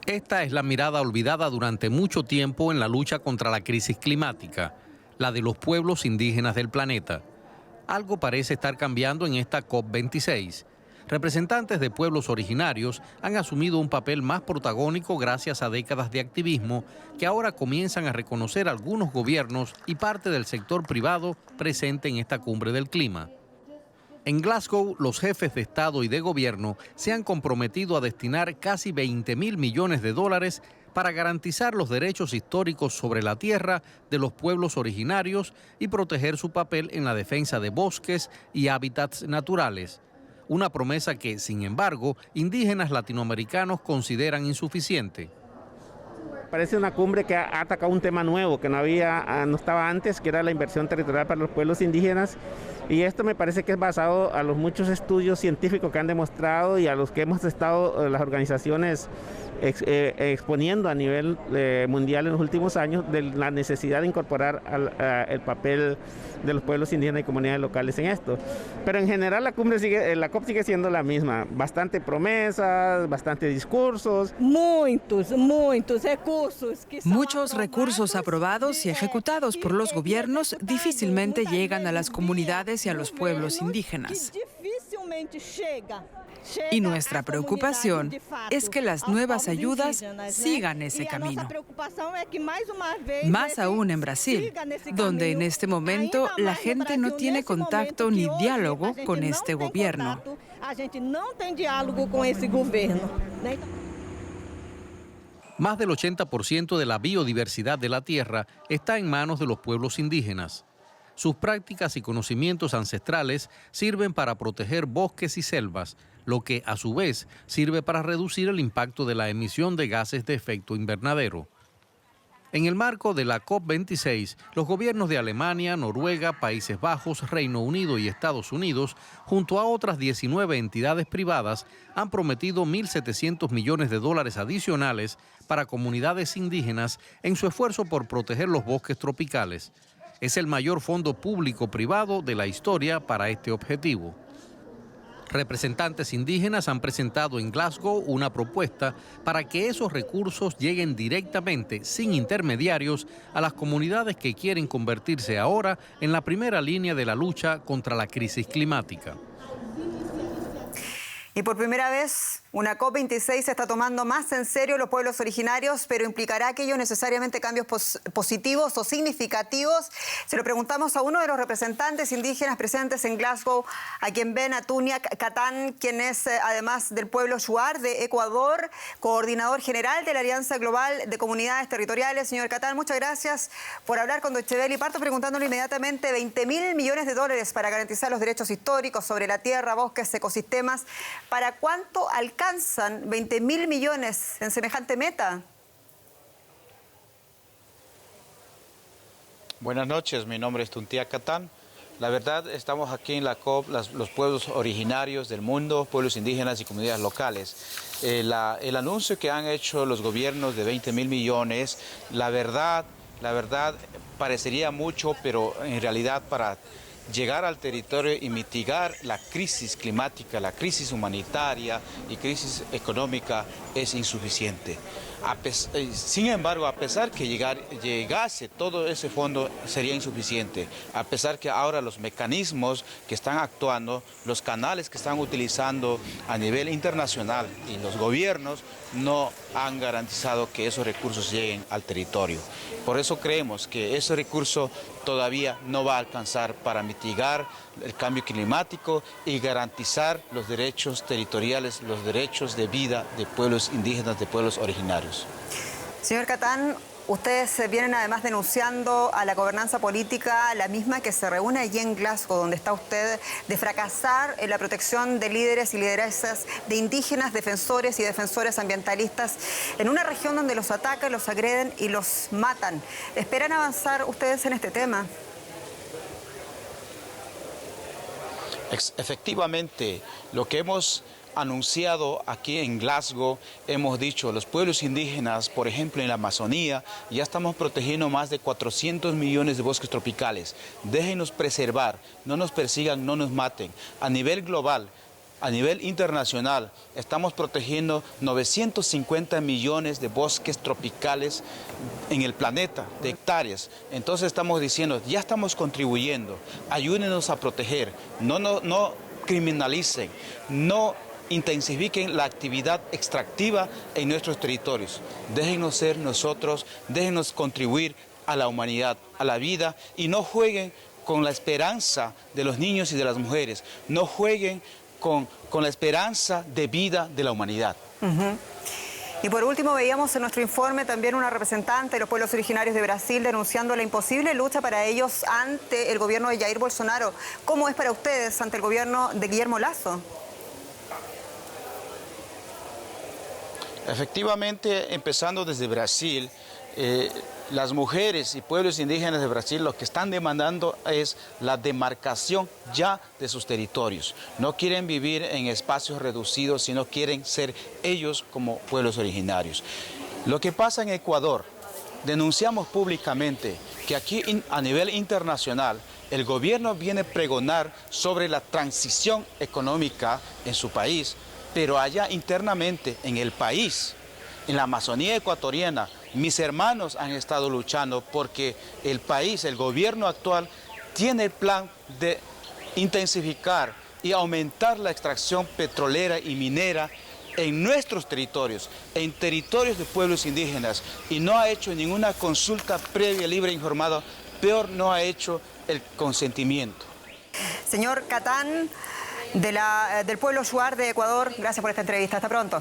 Esta es la mirada olvidada durante mucho tiempo en la lucha contra la crisis climática, la de los pueblos indígenas del planeta. Algo parece estar cambiando en esta COP26. Representantes de pueblos originarios han asumido un papel más protagónico gracias a décadas de activismo que ahora comienzan a reconocer algunos gobiernos y parte del sector privado presente en esta cumbre del clima. En Glasgow, los jefes de Estado y de Gobierno se han comprometido a destinar casi 20.000 millones de dólares para garantizar los derechos históricos sobre la tierra de los pueblos originarios y proteger su papel en la defensa de bosques y hábitats naturales. Una promesa que, sin embargo, indígenas latinoamericanos consideran insuficiente. Parece una cumbre que ha atacado un tema nuevo que no estaba antes, que era la inversión territorial para los pueblos indígenas. Y esto me parece que es basado a los muchos estudios científicos que han demostrado y a los que hemos estado las organizaciones exponiendo a nivel mundial en los últimos años de la necesidad de incorporar el papel de los pueblos indígenas y comunidades locales en esto. Pero en general la COP sigue siendo la misma, bastante promesas, bastante discursos. Muchos recursos aprobados y ejecutados por los gobiernos difícilmente llegan a las comunidades y a los pueblos indígenas. Y nuestra preocupación es que las nuevas ayudas sigan ese camino. Más aún en Brasil, donde en este momento la gente no tiene contacto ni diálogo con este gobierno. Más del 80% de la biodiversidad de la tierra está en manos de los pueblos indígenas. Sus prácticas y conocimientos ancestrales sirven para proteger bosques y selvas, lo que a su vez sirve para reducir el impacto de la emisión de gases de efecto invernadero. En el marco de la COP26, los gobiernos de Alemania, Noruega, Países Bajos, Reino Unido y Estados Unidos, junto a otras 19 entidades privadas, han prometido 1.700 millones de dólares adicionales para comunidades indígenas en su esfuerzo por proteger los bosques tropicales. Es el mayor fondo público-privado de la historia para este objetivo. Representantes indígenas han presentado en Glasgow una propuesta para que esos recursos lleguen directamente, sin intermediarios, a las comunidades que quieren convertirse ahora en la primera línea de la lucha contra la crisis climática. Y por primera vez, una COP26 se está tomando más en serio los pueblos originarios, pero ¿implicará aquello necesariamente cambios positivos o significativos? Se lo preguntamos a uno de los representantes indígenas presentes en Glasgow, a quien ven a Tuniac Catán, quien es, además del pueblo Shuar de Ecuador, coordinador general de la Alianza Global de Comunidades Territoriales. Señor Catán, muchas gracias por hablar con Deutsche Welle. Y parto preguntándole inmediatamente 20.000 millones de dólares para garantizar los derechos históricos sobre la tierra, bosques, ecosistemas. ¿Para cuánto alcanzan 20.000 millones en semejante meta? Buenas noches, mi nombre es Tuniac Catán. La verdad, estamos aquí en la COP, los pueblos originarios del mundo, pueblos indígenas y comunidades locales. El anuncio que han hecho los gobiernos de 20.000 millones, la verdad parecería mucho, pero en realidad para llegar al territorio y mitigar la crisis climática, la crisis humanitaria y crisis económica es insuficiente. Sin embargo, a pesar que llegase todo ese fondo sería insuficiente, a pesar que ahora los mecanismos que están actuando, los canales que están utilizando a nivel internacional y los gobiernos no han garantizado que esos recursos lleguen al territorio. Por eso creemos que ese recurso todavía no va a alcanzar para mitigar el cambio climático y garantizar los derechos territoriales, los derechos de vida de pueblos indígenas, de pueblos originarios. Señor Catán, ustedes vienen además denunciando a la gobernanza política, la misma que se reúne allí en Glasgow, donde está usted, de fracasar en la protección de líderes y lideresas de indígenas, defensores y defensoras ambientalistas, en una región donde los atacan, los agreden y los matan. ¿Esperan avanzar ustedes en este tema? Efectivamente, lo que hemos anunciado aquí en Glasgow, hemos dicho, los pueblos indígenas, por ejemplo, en la Amazonía, ya estamos protegiendo más de 400 millones de bosques tropicales. Déjenos preservar, no nos persigan, no nos maten. A nivel global, a nivel internacional estamos protegiendo 950 millones de bosques tropicales en el planeta, de hectáreas. Entonces estamos diciendo, ya estamos contribuyendo, ayúdenos a proteger, no criminalicen, no intensifiquen la actividad extractiva en nuestros territorios. Déjennos ser nosotros, déjennos contribuir a la humanidad, a la vida, y no jueguen con la esperanza de los niños y de las mujeres, no jueguen con la esperanza de vida de la humanidad. Y por último, veíamos en nuestro informe también una representante de los pueblos originarios de Brasil denunciando la imposible lucha para ellos ante el gobierno de Jair Bolsonaro. ¿Cómo es para ustedes ante el gobierno de Guillermo Lasso? Efectivamente, empezando desde Brasil, las mujeres y pueblos indígenas de Brasil lo que están demandando es la demarcación ya de sus territorios. No quieren vivir en espacios reducidos, sino quieren ser ellos como pueblos originarios. Lo que pasa en Ecuador, denunciamos públicamente que aquí a nivel internacional el gobierno viene a pregonar sobre la transición económica en su país, pero allá internamente en el país, en la Amazonía ecuatoriana, mis hermanos han estado luchando porque el país, el gobierno actual, tiene el plan de intensificar y aumentar la extracción petrolera y minera en nuestros territorios, en territorios de pueblos indígenas, y no ha hecho ninguna consulta previa, libre e informada, peor, no ha hecho el consentimiento. Señor Catán, del pueblo Shuar de Ecuador, gracias por esta entrevista. Hasta pronto.